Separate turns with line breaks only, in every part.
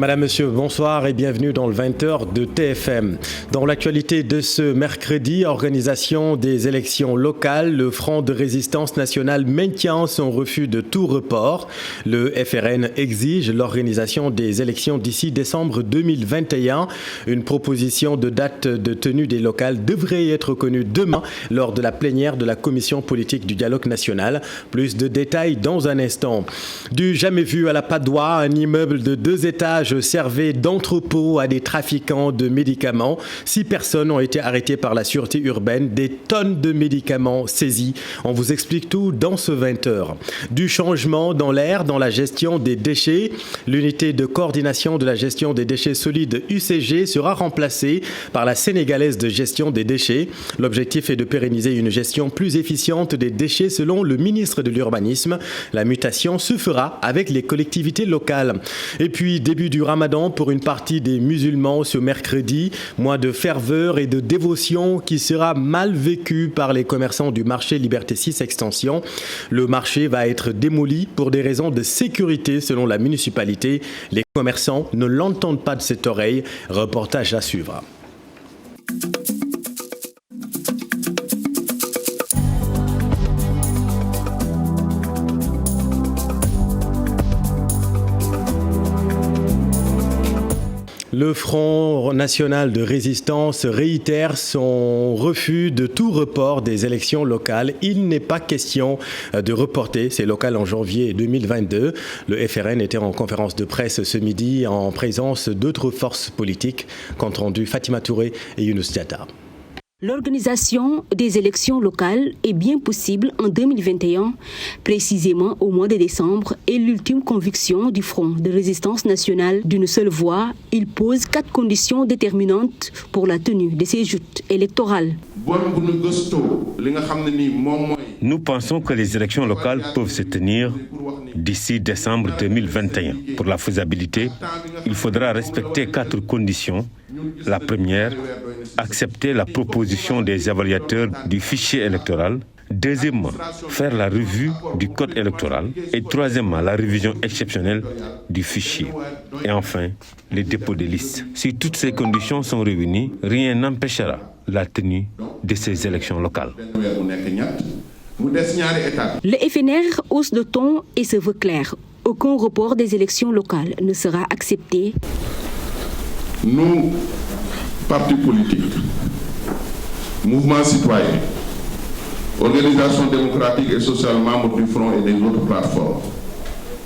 Madame, Monsieur, bonsoir et bienvenue dans le 20h de TFM. Dans l'actualité de ce mercredi, organisation des élections locales, le Front de résistance nationale maintient son refus de tout report. Le FRN exige l'organisation des élections d'ici décembre 2021. Une proposition de date de tenue des locales devrait être connue demain lors de la plénière de la Commission politique du dialogue national. Plus de détails dans un instant. Du jamais vu à la Padoie, un immeuble de 2 étages servait d'entrepôt à des trafiquants de médicaments. 6 personnes ont été arrêtées par la sûreté urbaine. Des tonnes de médicaments saisis. On vous explique tout dans ce 20h. Du changement dans l'air, dans la gestion des déchets. L'unité de coordination de la gestion des déchets solides UCG sera remplacée par la sénégalaise de gestion des déchets. L'objectif est de pérenniser une gestion plus efficiente des déchets selon le ministre de l'Urbanisme. La mutation se fera avec les collectivités locales. Et puis, début du Ramadan pour une partie des musulmans ce mercredi. Mois de ferveur et de dévotion qui sera mal vécu par les commerçants du marché Liberté 6 Extension. Le marché va être démoli pour des raisons de sécurité selon la municipalité. Les commerçants ne l'entendent pas de cette oreille. Reportage à suivre. Le Front national de résistance réitère son refus de tout report des élections locales. Il n'est pas question de reporter ces locales en janvier 2022. Le FRN était en conférence de presse ce midi en présence d'autres forces politiques. Compte rendu Fatima Touré et Younous Diatta.
L'organisation des élections locales est bien possible en 2021, précisément au mois de décembre, et l'ultime conviction du Front de résistance nationale d'une seule voix. Il pose 4 conditions déterminantes pour la tenue de ces joutes électorales.
Nous pensons que les élections locales peuvent se tenir d'ici décembre 2021. Pour la faisabilité, il faudra respecter 4 conditions. La première, accepter la proposition des évaluateurs du fichier électoral. Deuxièmement, faire la revue du code électoral. Et troisièmement, la révision exceptionnelle du fichier. Et enfin, les dépôts de listes. Si toutes ces conditions sont réunies, rien n'empêchera la tenue de ces élections locales.
Le FNR hausse de ton et se veut clair. Aucun report des élections locales ne sera accepté.
Nous, partis politiques, mouvements citoyens, organisations démocratiques et sociales membres du Front et des autres plateformes,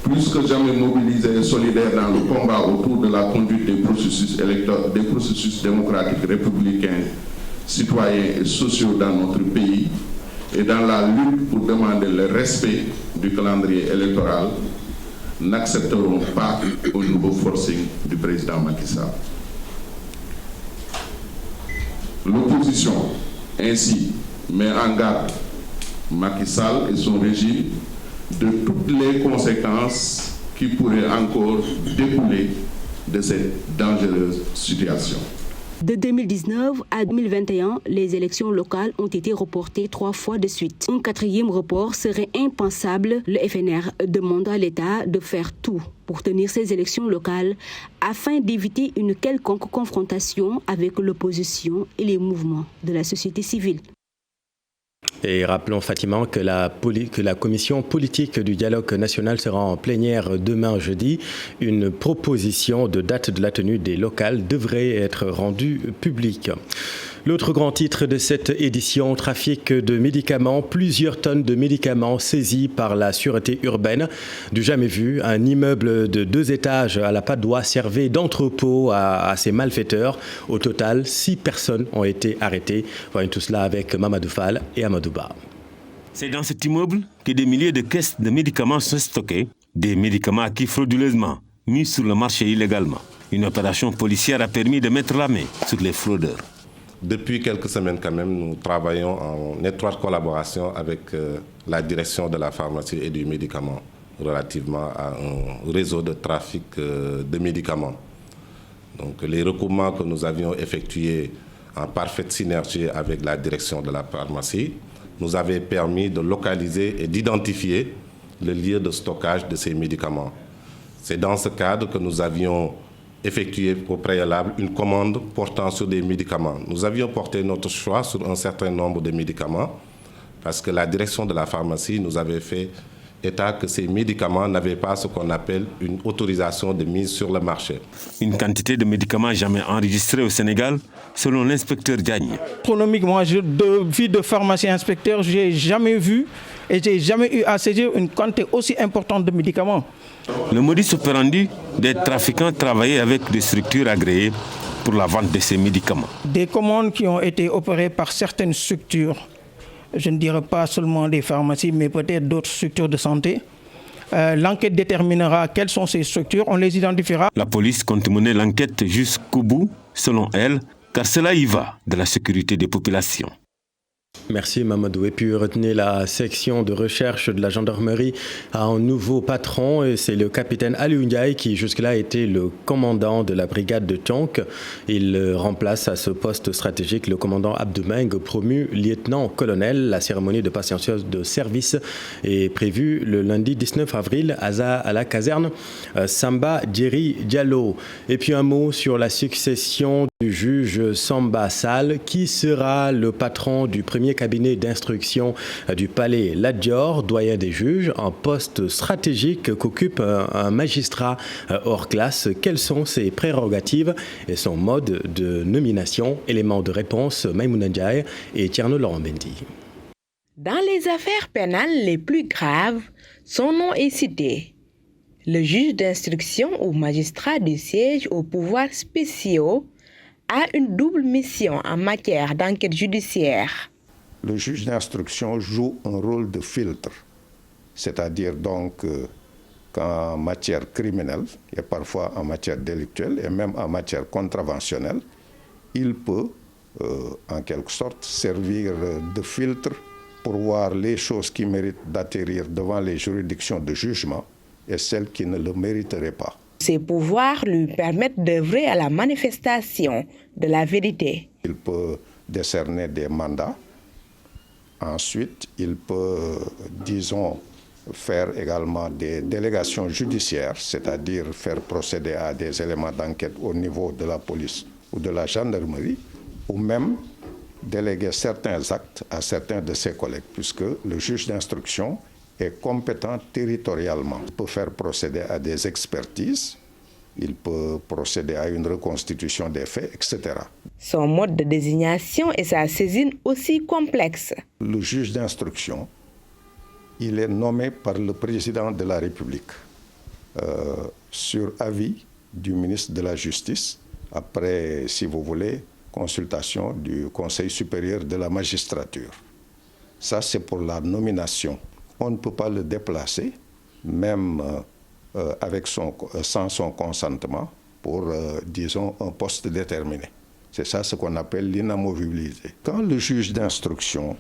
plus que jamais mobilisés et solidaires dans le combat autour de la conduite des processus démocratiques républicains, citoyens et sociaux dans notre pays, et dans la lutte pour demander le respect du calendrier électoral, n'accepteront pas un nouveau forcing du président Macky Sall. L'opposition, ainsi, met en garde Macky Sall et son régime de toutes les conséquences qui pourraient encore découler de cette dangereuse situation.
De 2019 à 2021, les élections locales ont été reportées 3 fois de suite. Un 4e report serait impensable. Le FNR demande à l'État de faire tout pour tenir ces élections locales afin d'éviter une quelconque confrontation avec l'opposition et les mouvements de la société civile.
Et rappelons, Fatima, que la commission politique du dialogue national sera en plénière demain jeudi. Une proposition de date de la tenue des locales devrait être rendue publique. L'autre grand titre de cette édition, trafic de médicaments, plusieurs tonnes de médicaments saisis par la sûreté urbaine. Du jamais vu, un immeuble de 2 étages à la Padoie servait d'entrepôt à ces malfaiteurs. Au total, 6 personnes ont été arrêtées. Voyons tout cela avec Mamadou Fall et Amadou Ba.
C'est dans cet immeuble que des milliers de caisses de médicaments sont stockées. Des médicaments acquis frauduleusement, mis sur le marché illégalement. Une opération policière a permis de mettre la main sur les fraudeurs.
Depuis quelques semaines quand même, nous travaillons en étroite collaboration avec la direction de la pharmacie et du médicament relativement à un réseau de trafic de médicaments. Donc les recoupements que nous avions effectués en parfaite synergie avec la direction de la pharmacie nous avaient permis de localiser et d'identifier le lieu de stockage de ces médicaments. C'est dans ce cadre que nous avions effectué au préalable une commande portant sur des médicaments. Nous avions porté notre choix sur un certain nombre de médicaments parce que la direction de la pharmacie nous avait fait état que ces médicaments n'avaient pas ce qu'on appelle une autorisation de mise sur le marché.
Une quantité de médicaments jamais enregistrée au Sénégal, selon l'inspecteur Diagne.
Économiquement, de vie de pharmacien-inspecteur, je n'ai jamais vu et je n'ai jamais eu à saisir une quantité aussi importante de médicaments.
Le modus operandi des trafiquants travaillait avec des structures agréées pour la vente de ces médicaments.
Des commandes qui ont été opérées par certaines structures, je ne dirais pas seulement des pharmacies, mais peut-être d'autres structures de santé. L'enquête déterminera quelles sont ces structures, on les identifiera.
La police compte mener l'enquête jusqu'au bout, selon elle, car cela y va de la sécurité des populations.
Merci Mamadou. Et puis retenez, la section de recherche de la gendarmerie a un nouveau patron et c'est le capitaine Aliou Ndiaye qui jusque-là était le commandant de la brigade de Tionk. Il remplace à ce poste stratégique le commandant Abdoumeng, promu lieutenant-colonel. La cérémonie de passation de service est prévue le lundi 19 avril à la caserne Samba Djeri Diallo. Et puis un mot sur la succession du juge Samba Sall, qui sera le patron du premier cabinet d'instruction du palais Lat Dior, doyen des juges, un poste stratégique qu'occupe un magistrat hors classe. Quelles sont ses prérogatives et son mode de nomination? Éléments de réponse, Maïmouna Ndiaye et Tierno Laurent Mendy.
Dans les affaires pénales les plus graves, son nom est cité. Le juge d'instruction ou magistrat du siège aux pouvoirs spéciaux a une double mission en matière d'enquête judiciaire.
Le juge d'instruction joue un rôle de filtre, c'est-à-dire donc qu'en matière criminelle et parfois en matière délictuelle et même en matière contraventionnelle, il peut en quelque sorte servir de filtre pour voir les choses qui méritent d'atterrir devant les juridictions de jugement et celles qui ne le mériteraient pas.
Ses pouvoirs lui permettent d'œuvrer à la manifestation de la vérité.
Il peut décerner des mandats. Ensuite, il peut, disons, faire également des délégations judiciaires, c'est-à-dire faire procéder à des éléments d'enquête au niveau de la police ou de la gendarmerie, ou même déléguer certains actes à certains de ses collègues, puisque le juge d'instruction est compétent territorialement. Il peut faire procéder à des expertises, il peut procéder à une reconstitution des faits, etc.
Son mode de désignation et sa saisine aussi complexes.
Le juge d'instruction, il est nommé par le président de la République sur avis du ministre de la Justice, après, si vous voulez, consultation du Conseil supérieur de la magistrature. Ça, c'est pour la nomination. On ne peut pas le déplacer, même sans son consentement, pour, disons, un poste déterminé. C'est ça ce qu'on appelle l'inamovibilité. Quand le juge d'instruction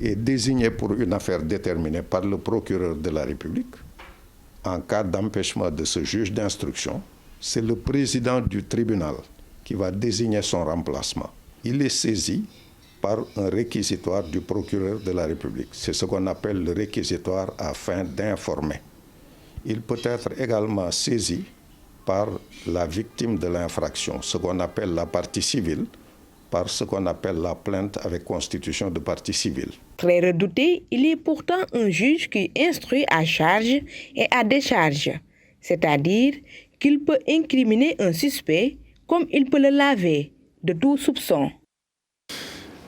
est désigné pour une affaire déterminée par le procureur de la République, en cas d'empêchement de ce juge d'instruction, c'est le président du tribunal qui va désigner son remplacement. Il est saisi par un réquisitoire du procureur de la République. C'est ce qu'on appelle le réquisitoire afin d'informer. Il peut être également saisi par la victime de l'infraction, ce qu'on appelle la partie civile, par ce qu'on appelle la plainte avec constitution de partie civile.
Très redouté, il est pourtant un juge qui instruit à charge et à décharge, c'est-à-dire qu'il peut incriminer un suspect comme il peut le laver de tout soupçon.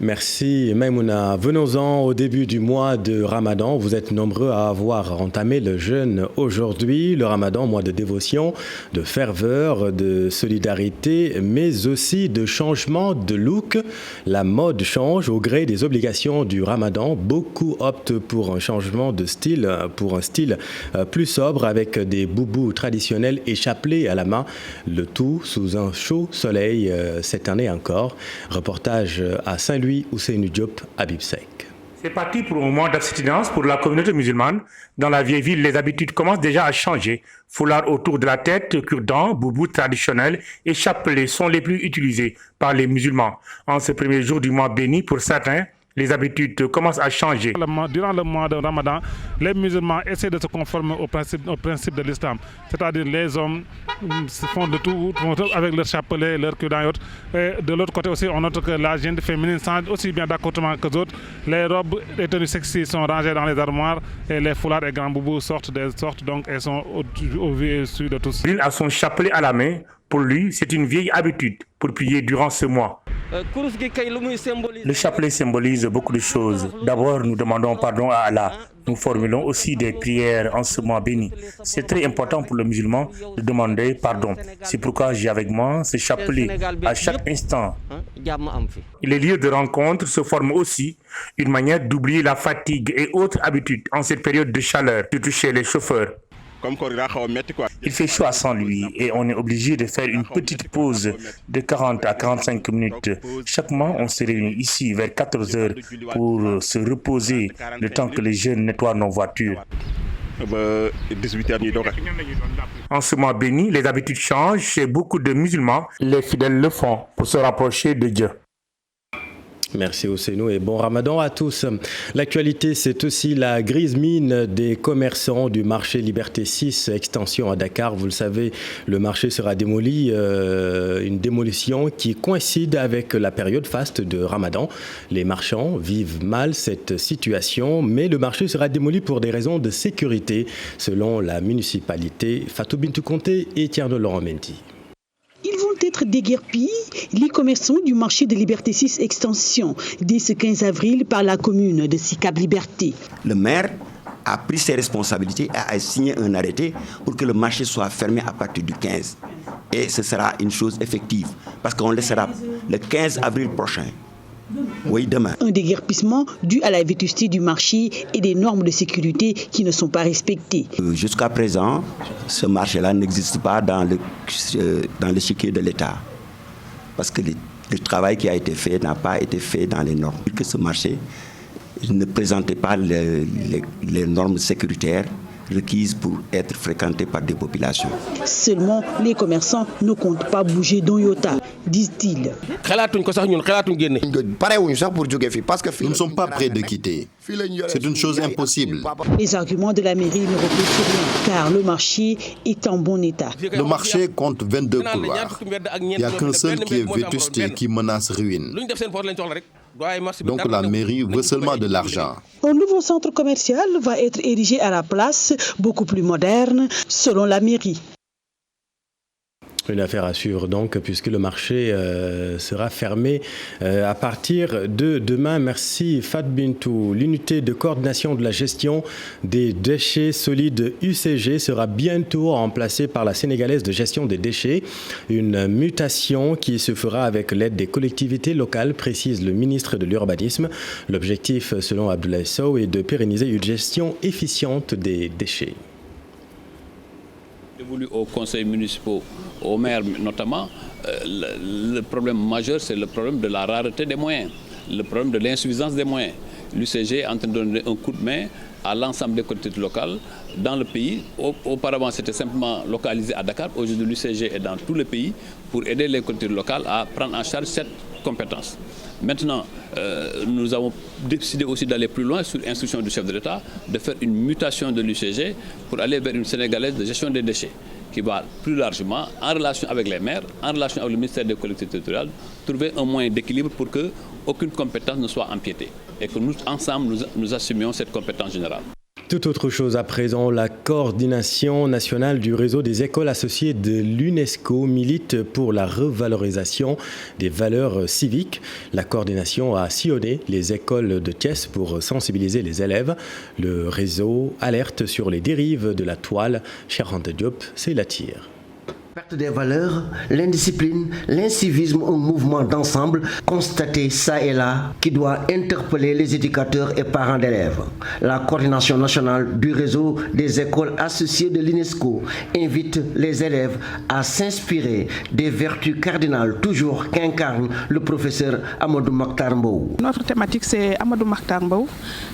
Merci Maïmouna. Venons-en au début du mois de Ramadan. Vous êtes nombreux à avoir entamé le jeûne aujourd'hui. Le Ramadan, mois de dévotion, de ferveur, de solidarité, mais aussi de changement de look. La mode change au gré des obligations du Ramadan. Beaucoup optent pour un changement de style, pour un style plus sobre avec des boubous traditionnels et chapelets à la main. Le tout sous un chaud soleil cette année encore. Reportage à Saint-Louis. Ousseynou Diop, Habib Seck.
C'est parti pour un moment d'abstinence pour la communauté musulmane. Dans la vieille ville, les habitudes commencent déjà à changer. Foulard autour de la tête, cure-dents, boubous traditionnels et chapelets sont les plus utilisés par les musulmans. En ce premier jour du mois béni, pour certains, les habitudes commencent à changer. Durant le mois de Ramadan, les musulmans essaient de se conformer au principe de l'islam. C'est-à-dire les hommes font de tout avec leur chapelet, leur cure-dent et autres. Et de l'autre côté aussi, on note que la gente féminine sent aussi bien d'accompagnement que d'autres. Les robes et tenues sexy sont rangées dans les armoires et les foulards et grands boubous sortent donc elles sont au vu et su de tous. Il a son chapelet à la main. Pour lui, c'est une vieille habitude pour prier durant ce mois. Le chapelet symbolise beaucoup de choses. D'abord, nous demandons pardon à Allah. Nous formulons aussi des prières en ce mois béni. C'est très important pour le musulman de demander pardon. C'est pourquoi j'ai avec moi ce chapelet à chaque instant. Les lieux de rencontre se forment aussi une manière d'oublier la fatigue et autres habitudes en cette période de chaleur, surtout chez les chauffeurs. Il fait chaud à Saint-Louis et on est obligé de faire une petite pause de 40 à 45 minutes. Chaque mois, on se réunit ici vers 14 heures pour se reposer le temps que les jeunes nettoient nos voitures. En ce mois béni, les habitudes changent chez beaucoup de musulmans. Les fidèles le font pour se rapprocher de Dieu.
Merci Ousseynou et bon ramadan à tous. L'actualité, c'est aussi la grise mine des commerçants du marché Liberté 6, extension à Dakar. Vous le savez, le marché sera démoli, une démolition qui coïncide avec la période faste de Ramadan. Les marchands vivent mal cette situation, mais le marché sera démoli pour des raisons de sécurité, selon la municipalité. Fatou Bintou Conté et Tierno Laurent Menti.
Ils vont être déguerpis, les commerçants du marché de Liberté 6 Extension, dès ce 15 avril par la commune de Sicap Liberté.
Le maire a pris ses responsabilités et a signé un arrêté pour que le marché soit fermé à partir du 15. Et ce sera une chose effective, parce qu'on laissera le 15 avril prochain. Oui, demain. Un
déguerpissement dû à la vétusté du marché et des normes de sécurité qui ne sont pas respectées.
Jusqu'à présent, ce marché-là n'existe pas dans l'échiquier de l'État. Parce que le travail qui a été fait n'a pas été fait dans les normes. Que ce marché ne présentait pas les normes sécuritaires requises pour être fréquenté par des populations.
Seulement, les commerçants ne comptent pas bouger d'un iota, disent-ils.
Nous ne sommes pas prêts de quitter. C'est une chose impossible.
Les arguments de la mairie ne reposent sur rien, car le marché est en bon état.
Le marché compte 22 couloirs. Il n'y a qu'un seul qui est vétuste et qui menace ruine. Donc la mairie veut seulement de l'argent.
Un nouveau centre commercial va être érigé à la place, beaucoup plus moderne, selon la mairie.
Une affaire à suivre donc, puisque le marché sera fermé à partir de demain. Merci Fat Bintou. L'unité de coordination de la gestion des déchets solides UCG sera bientôt remplacée par la Sénégalaise de gestion des déchets. Une mutation qui se fera avec l'aide des collectivités locales, précise le ministre de l'Urbanisme. L'objectif, selon Abdoulaye Sow, est de pérenniser une gestion efficiente des déchets.
Évolue aux conseils municipaux, aux maires notamment, le problème majeur, c'est le problème de la rareté des moyens, le problème de l'insuffisance des moyens. L'UCG est en train de donner un coup de main à l'ensemble des collectivités locales dans le pays. Auparavant, c'était simplement localisé à Dakar. Aujourd'hui, l'UCG est dans tout le pays pour aider les collectivités locales à prendre en charge cette compétence. Maintenant, nous avons décidé aussi d'aller plus loin sur instruction du chef de l'État, de faire une mutation de l'UCG pour aller vers une sénégalaise de gestion des déchets qui va plus largement, en relation avec les maires, en relation avec le ministère des collectivités territoriales, trouver un moyen d'équilibre pour qu'aucune compétence ne soit empiétée et que nous, ensemble, nous assumions cette compétence générale.
Tout autre chose à présent, la coordination nationale du réseau des écoles associées de l'UNESCO milite pour la revalorisation des valeurs civiques. La coordination a sillonné les écoles de Thiès pour sensibiliser les élèves. Le réseau alerte sur les dérives de la toile. Cheikh Anta Diop, c'est la tire.
Perte des valeurs, l'indiscipline, l'incivisme, un mouvement d'ensemble constaté ça et là qui doit interpeller les éducateurs et parents d'élèves. La coordination nationale du réseau des écoles associées de l'UNESCO invite les élèves à s'inspirer des vertus cardinales toujours qu'incarne le professeur Amadou Makhtar Mbow.
Notre thématique c'est Amadou Makhtar Mbow,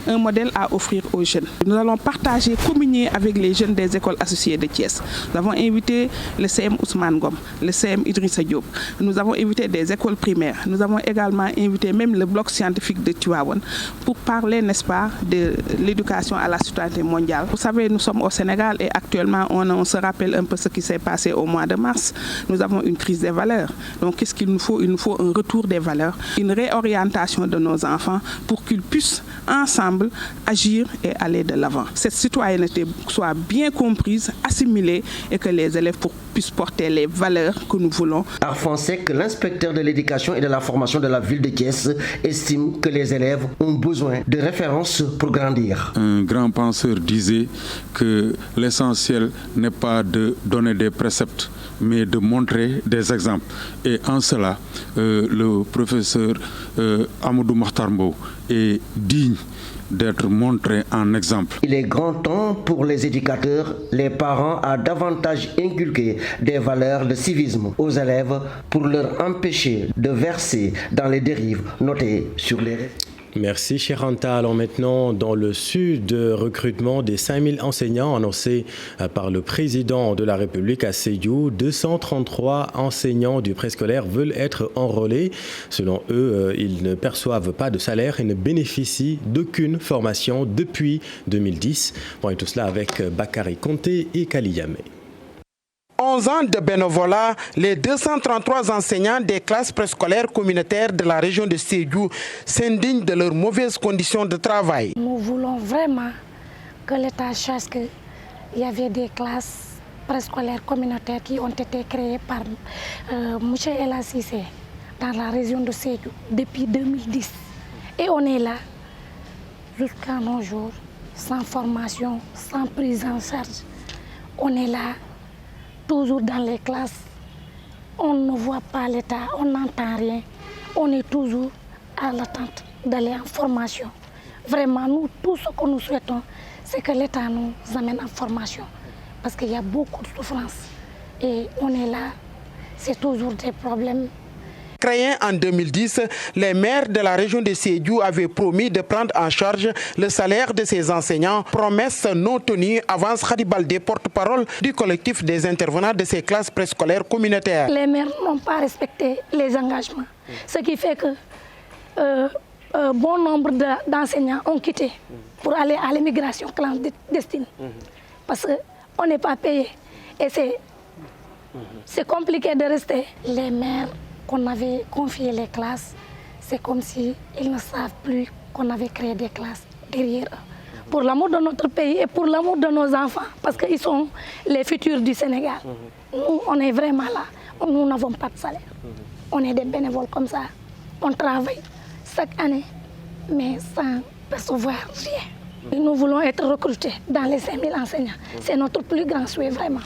un modèle à offrir aux jeunes. Nous allons partager, communier avec les jeunes des écoles associées de Thiès. Nous avons invité le CM CM Ousmane Ngom, le CM Idrissa Diop. Nous avons invité des écoles primaires. Nous avons également invité même le bloc scientifique de Tivaouane pour parler, n'est-ce pas, de l'éducation à la citoyenneté mondiale. Vous savez, nous sommes au Sénégal et actuellement, on se rappelle un peu ce qui s'est passé au mois de mars. Nous avons une crise des valeurs. Donc, qu'est-ce qu'il nous faut? Il nous faut un retour des valeurs, une réorientation de nos enfants pour qu'ils puissent ensemble agir et aller de l'avant. Cette citoyenneté soit bien comprise, assimilée et que les élèves puissent porter les valeurs que nous voulons.
Arfan Seck, l'inspecteur de l'éducation et de la formation de la ville de Thiès, estime que les élèves ont besoin de références pour grandir.
Un grand penseur disait que l'essentiel n'est pas de donner des préceptes, mais de montrer des exemples. Et en cela, le professeur Amadou Mahtar Mbow est digne d'être montré en exemple.
Il est grand temps pour les éducateurs, les parents à davantage inculquer des valeurs de civisme aux élèves pour leur empêcher de verser dans les dérives notées sur les réseaux.
Merci Chéranta. Allons maintenant dans le sud, recrutement des 5000 enseignants annoncés par le président de la République à Sédhiou. 233 enseignants du préscolaire veulent être enrôlés. Selon eux, ils ne perçoivent pas de salaire et ne bénéficient d'aucune formation depuis 2010. Bon, et tout cela avec Bakary Conté et Kali Yamé.
11 ans de bénévolat, les 233 enseignants des classes préscolaires communautaires de la région de Sédhiou s'indignent de leurs mauvaises conditions de travail.
Nous voulons vraiment que l'État sache qu'il y avait des classes préscolaires communautaires qui ont été créées par M. Ella Cissé dans la région de Sédhiou depuis 2010. Et on est là jusqu'à nos jours, sans formation, sans prise en charge. On est là toujours dans les classes, on ne voit pas l'État, on n'entend rien. On est toujours à l'attente d'aller en formation. Vraiment, nous, tout ce que nous souhaitons, c'est que l'État nous amène en formation. Parce qu'il y a beaucoup de souffrance. Et on est là, c'est toujours des problèmes.
Créé en 2010, les maires de la région de Sédhiou avaient promis de prendre en charge le salaire de ces enseignants. Promesse non tenue, avance Khady Baldé, porte-parole du collectif des intervenants de ces classes préscolaires communautaires.
Les maires n'ont pas respecté les engagements, ce qui fait que bon nombre d'enseignants ont quitté pour aller à l'immigration clandestine. Parce qu'on n'est pas payé et c'est compliqué de rester. Les maires qu'on avait confié les classes, c'est comme s'ils ne savent plus qu'on avait créé des classes derrière eux. Pour l'amour de notre pays et pour l'amour de nos enfants, parce qu'ils sont les futurs du Sénégal. Nous, on est vraiment là. Nous n'avons pas de salaire. On est des bénévoles comme ça. On travaille chaque année, mais sans percevoir rien. Nous voulons être recrutés dans les 5000 enseignants. C'est notre plus grand souhait, vraiment.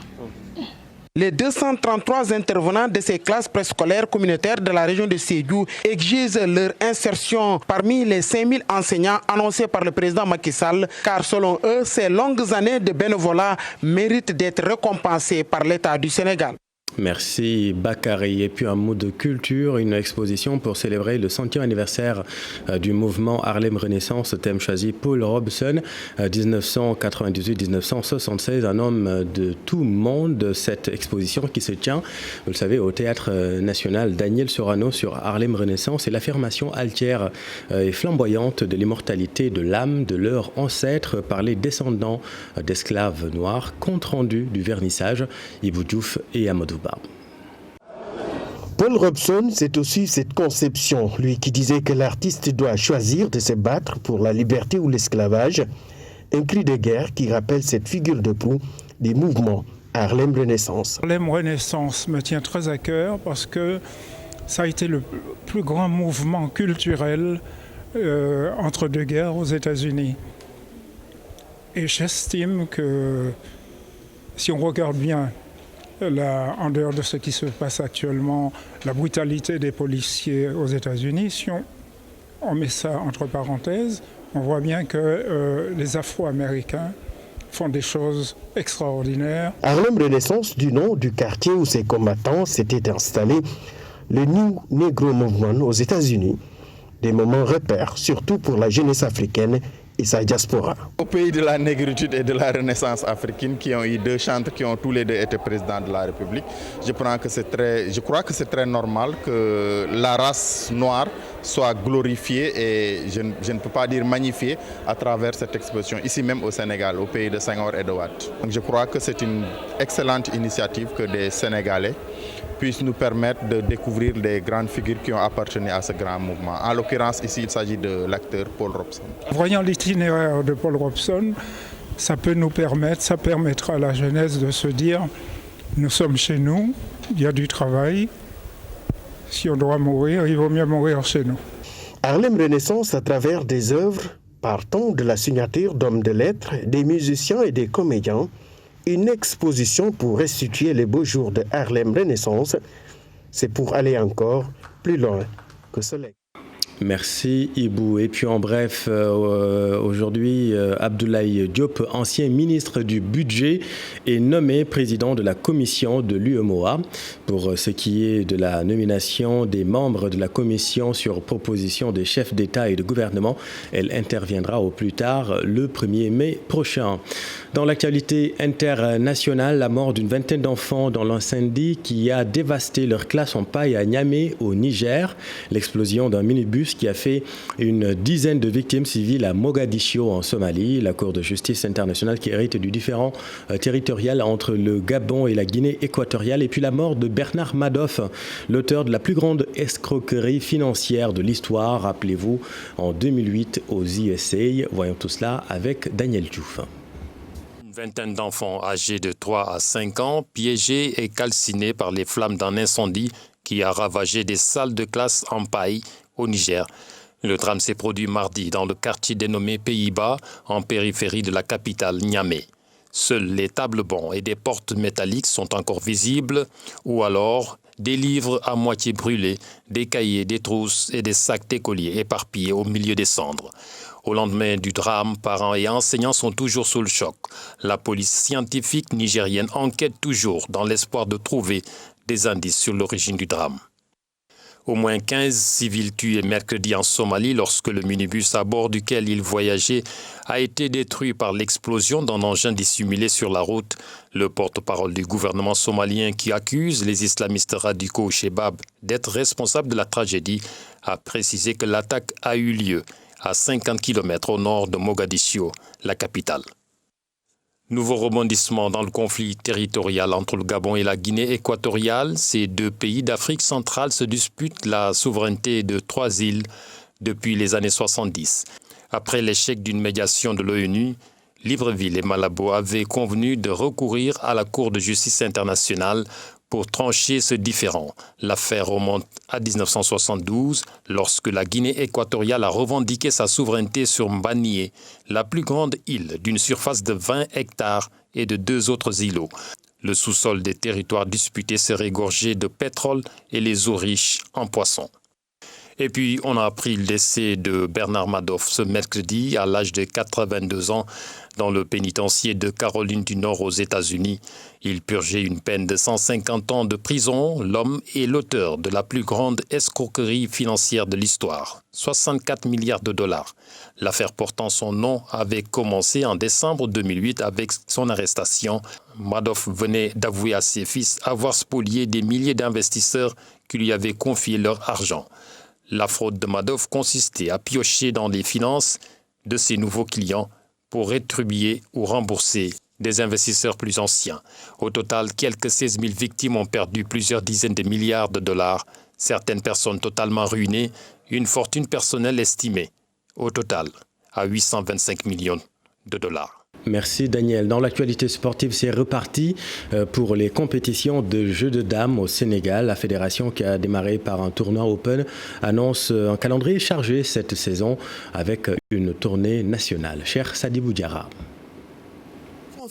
Les 233 intervenants de ces classes préscolaires communautaires de la région de Sédhiou exigent leur insertion parmi les 5000 enseignants annoncés par le président Macky Sall, car selon eux, ces longues années de bénévolat méritent d'être récompensées par l'État du Sénégal.
Merci Bakary. Et puis un mot de culture, une exposition pour célébrer le 100e anniversaire du mouvement Harlem Renaissance, thème choisi Paul Robeson, 1998-1976, un homme de tout monde. Cette exposition qui se tient, vous le savez, au Théâtre National Daniel Sorano sur Harlem Renaissance et l'affirmation altière et flamboyante de l'immortalité de l'âme de leurs ancêtres par les descendants d'esclaves noirs, compte rendu du vernissage, Ibou Diouf et Amadou Ba.
Paul Robeson, c'est aussi cette conception, lui qui disait que l'artiste doit choisir de se battre pour la liberté ou l'esclavage, un cri de guerre qui rappelle cette figure de proue des mouvements Harlem Renaissance.
Harlem Renaissance me tient très à cœur parce que ça a été le plus grand mouvement culturel entre deux guerres aux États-Unis. Et j'estime que si on regarde bien en dehors de ce qui se passe actuellement, la brutalité des policiers aux États-Unis, si on met ça entre parenthèses, on voit bien que les Afro-Américains font des choses extraordinaires.
Harlem Renaissance, du nom du quartier où ces combattants s'étaient installés, le New Negro Movement aux États-Unis, des moments repères, surtout pour la jeunesse africaine et sa diaspora.
Au pays de la négritude et de la renaissance africaine, qui ont eu 2 chantres qui ont tous les 2 été présidents de la République, je crois que c'est très normal que la race noire soit glorifiée et je ne peux pas dire magnifiée à travers cette exposition, ici même au Sénégal, au pays de Senghor et de Wade. Donc je crois que c'est une excellente initiative que des Sénégalais puissent nous permettre de découvrir des grandes figures qui ont appartenu à ce grand mouvement. En l'occurrence, ici, il s'agit de l'acteur Paul Robeson.
Voyant l'itinéraire de Paul Robeson, ça permettra à la jeunesse de se dire, nous sommes chez nous, il y a du travail, si on doit mourir, il vaut mieux mourir chez nous.
Harlem Renaissance à travers des œuvres partant de la signature d'hommes de lettres, des musiciens et des comédiens, une exposition pour restituer les beaux jours de Harlem Renaissance, c'est pour aller encore plus loin que cela.
Merci Ibou. Et puis en bref, aujourd'hui, Abdoulaye Diop, ancien ministre du Budget, est nommé président de la commission de l'UEMOA. Pour ce qui est de la nomination des membres de la commission sur proposition des chefs d'État et de gouvernement, elle interviendra au plus tard le 1er mai prochain. Dans l'actualité internationale, la mort d'une vingtaine d'enfants dans l'incendie qui a dévasté leur classe en paille à Niamey au Niger. L'explosion d'un minibus qui a fait une dizaine de victimes civiles à Mogadiscio en Somalie. La Cour de justice internationale qui hérite du différend territorial entre le Gabon et la Guinée équatoriale. Et puis la mort de Bernard Madoff, l'auteur de la plus grande escroquerie financière de l'histoire, rappelez-vous, en 2008 aux USA. Voyons tout cela avec Daniel Diouf.
Une vingtaine d'enfants âgés de 3 à 5 ans, piégés et calcinés par les flammes d'un incendie qui a ravagé des salles de classe en paille au Niger. Le drame s'est produit mardi dans le quartier dénommé Pays-Bas, en périphérie de la capitale Niamey. Seuls les tables bancs et des portes métalliques sont encore visibles, ou alors des livres à moitié brûlés, des cahiers, des trousses et des sacs d'écoliers éparpillés au milieu des cendres. Au lendemain du drame, parents et enseignants sont toujours sous le choc. La police scientifique nigérienne enquête toujours dans l'espoir de trouver des indices sur l'origine du drame. Au moins 15 civils tués mercredi en Somalie lorsque le minibus à bord duquel ils voyageaient a été détruit par l'explosion d'un engin dissimulé sur la route. Le porte-parole du gouvernement somalien qui accuse les islamistes radicaux au Shebab d'être responsables de la tragédie a précisé que l'attaque a eu lieu à 50 km au nord de Mogadiscio, la capitale. Nouveau rebondissement dans le conflit territorial entre le Gabon et la Guinée équatoriale. Ces 2 pays d'Afrique centrale se disputent la souveraineté de 3 îles depuis les années 70. Après l'échec d'une médiation de l'ONU, Libreville et Malabo avaient convenu de recourir à la Cour de justice internationale pour trancher ce différend. L'affaire remonte à 1972, lorsque la Guinée équatoriale a revendiqué sa souveraineté sur Mbanié, la plus grande île d'une surface de 20 hectares et de 2 autres îlots. Le sous-sol des territoires disputés serait gorgé de pétrole et les eaux riches en poissons. Et puis, on a appris le décès de Bernard Madoff ce mercredi à l'âge de 82 ans dans le pénitencier de Caroline du Nord aux États-Unis. Il purgeait une peine de 150 ans de prison. L'homme est l'auteur de la plus grande escroquerie financière de l'histoire, 64 milliards de dollars. L'affaire portant son nom avait commencé en décembre 2008 avec son arrestation. Madoff venait d'avouer à ses fils avoir spolié des milliers d'investisseurs qui lui avaient confié leur argent. La fraude de Madoff consistait à piocher dans les finances de ses nouveaux clients pour rétribuer ou rembourser des investisseurs plus anciens. Au total, quelques 16 000 victimes ont perdu plusieurs dizaines de milliards de dollars, certaines personnes totalement ruinées, une fortune personnelle estimée, au total, à 825 millions de dollars.
Merci Daniel. Dans l'actualité sportive, c'est reparti pour les compétitions de jeux de dames au Sénégal. La fédération qui a démarré par un tournoi Open annonce un calendrier chargé cette saison avec une tournée nationale. Cher Sadibou Diarra.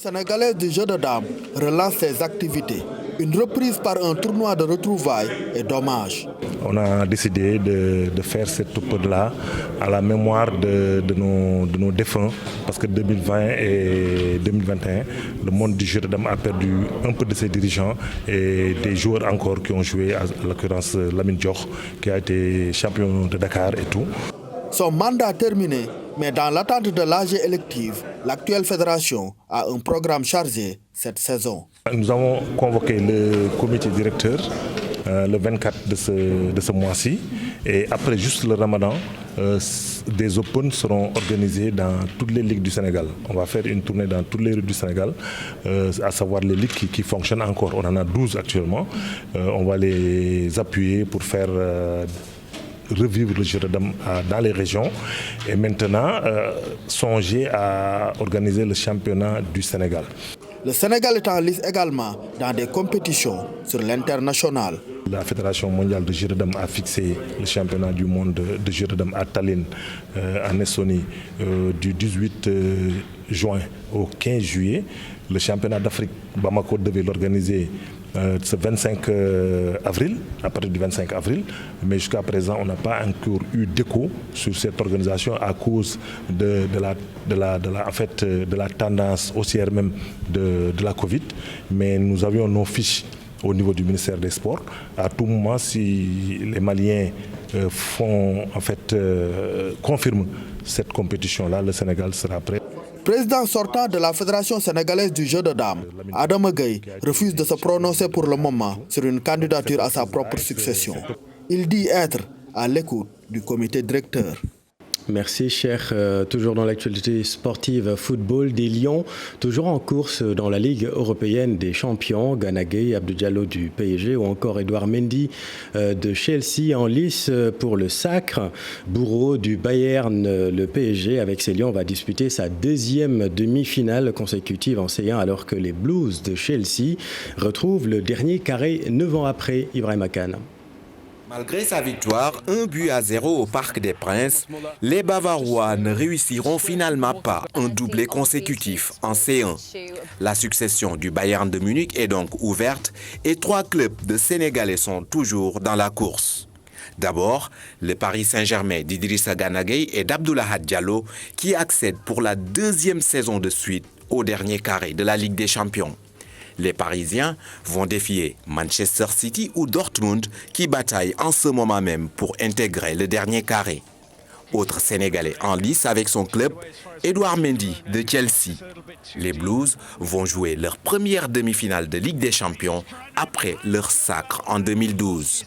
Sénégalaise du jeu de dames relance ses activités. Une reprise par un tournoi de retrouvailles est dommage.
On a décidé de faire cette Open-là à la mémoire de nos défunts, parce que 2020 et 2021, le monde du jeu de dames a perdu un peu de ses dirigeants et des joueurs encore qui ont joué, à l'occurrence Lamine Dior, qui a été champion de Dakar et tout.
Son mandat terminé, Mais dans l'attente de l'AG élective, l'actuelle fédération a un programme chargé cette saison.
Nous avons convoqué le comité directeur le 24 de ce mois-ci. Et après juste le ramadan, des Open seront organisés dans toutes les ligues du Sénégal. On va faire une tournée dans toutes les ligues du Sénégal, à savoir les ligues qui fonctionnent encore. On en a 12 actuellement. On va les appuyer pour faire revivre le jeu de dames dans les régions. Et maintenant, songer à organiser le championnat du Sénégal.
Le Sénégal est en lice également dans des compétitions sur l'international.
La Fédération mondiale de jeu de dames a fixé le championnat du monde de jeu de dames à Tallinn, en Estonie, du 18 juin au 15 juillet. Le championnat d'Afrique, Bamako devait l'organiser ce 25 avril, à partir du 25 avril, mais jusqu'à présent on n'a pas encore eu d'écho sur cette organisation à cause de la tendance haussière même de la Covid. Mais nous avions nos fiches au niveau du ministère des Sports. À tout moment, si les Maliens confirment cette compétition-là, le Sénégal sera prêt.
Président sortant de la Fédération sénégalaise du jeu de dames, Adama Gueye refuse de se prononcer pour le moment sur une candidature à sa propre succession. Il dit être à l'écoute du comité directeur.
Merci, cher. Toujours dans l'actualité sportive, football des Lions, toujours en course dans la Ligue européenne des champions. Gana Gueye, Abdou Diallo du PSG ou encore Edouard Mendy de Chelsea en lice pour le sacre. Bourreau du Bayern, le PSG avec ses Lions va disputer sa deuxième demi-finale consécutive en C1 alors que les Blues de Chelsea retrouvent le dernier carré 9 ans après. Ibrahima Kane.
Malgré sa victoire 1-0 au Parc des Princes, les Bavarois ne réussiront finalement pas un doublé consécutif en C1. La succession du Bayern de Munich est donc ouverte et 3 clubs de Sénégalais sont toujours dans la course. D'abord, le Paris Saint-Germain d'Idrissa Gana Gueye et d'Abdoulaye Diallo qui accèdent pour la deuxième saison de suite au dernier carré de la Ligue des Champions. Les Parisiens vont défier Manchester City ou Dortmund qui bataillent en ce moment même pour intégrer le dernier carré. Autre Sénégalais en lice avec son club, Edouard Mendy de Chelsea. Les Blues vont jouer leur première demi-finale de Ligue des Champions après leur sacre en 2012.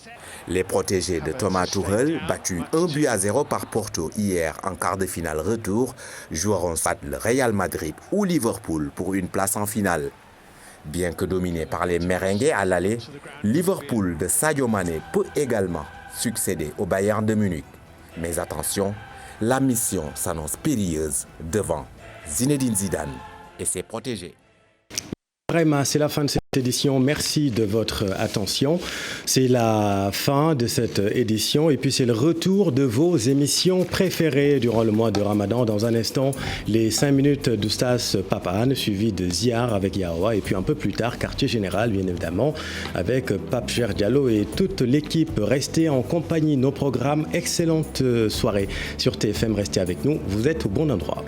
Les protégés de Thomas Tuchel, battus 1-0 par Porto hier en quart de finale retour, joueront soit le Real Madrid ou Liverpool pour une place en finale. Bien que dominé par les Merengues à l'aller, Liverpool de Sadio Mané peut également succéder au Bayern de Munich. Mais attention, la mission s'annonce périlleuse devant Zinedine Zidane et ses protégés.
Vraiment, c'est la fin de cette édition. Merci de votre attention. C'est la fin de cette édition et puis c'est le retour de vos émissions préférées durant le mois de Ramadan. Dans un instant, les 5 minutes d'Oustas Papane, suivi de Ziar avec Yahoua et puis un peu plus tard, Quartier Général, bien évidemment, avec Pape Cher Diallo et toute l'équipe. Restez en compagnie de nos programmes. Excellente soirée sur TFM. Restez avec nous. Vous êtes au bon endroit.